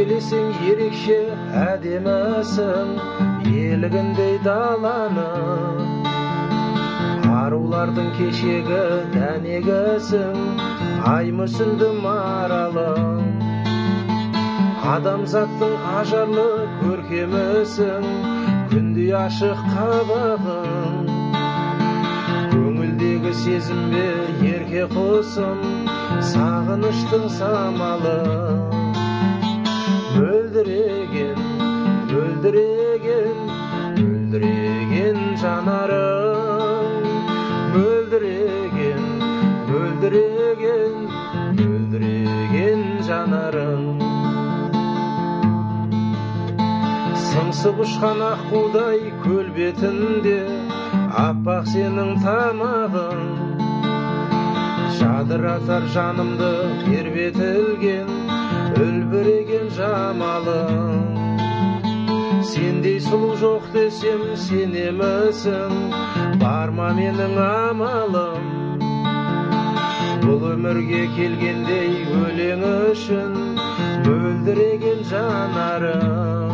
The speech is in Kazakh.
Еркелесең ерекше әдемісің, елігіндей даланы. Арулардың кешегі дәнегісің, ай мүсінді маралың. Адамзаттың ажарлы көркемісің, күндей ашық қабағың. Көңілдегі сезімбе ерке құсым, сағыныштың самалы. Мөлдіреген, мөлдіреген, мөлдіреген жанарың. Мөлдіреген, мөлдіреген, мөлдіреген жанарың. Сыңсып ұшқан аққудай көл бетінде, аппақ сенің тамағың. Жадыратар жанымды тербетілген, үлбіреген жамалың. Сендей сұлу жоқ десем сенемісің, бар ма менің амалым. Бұл өмірге келгендей өлең үшін, мөлдіреген жанарым.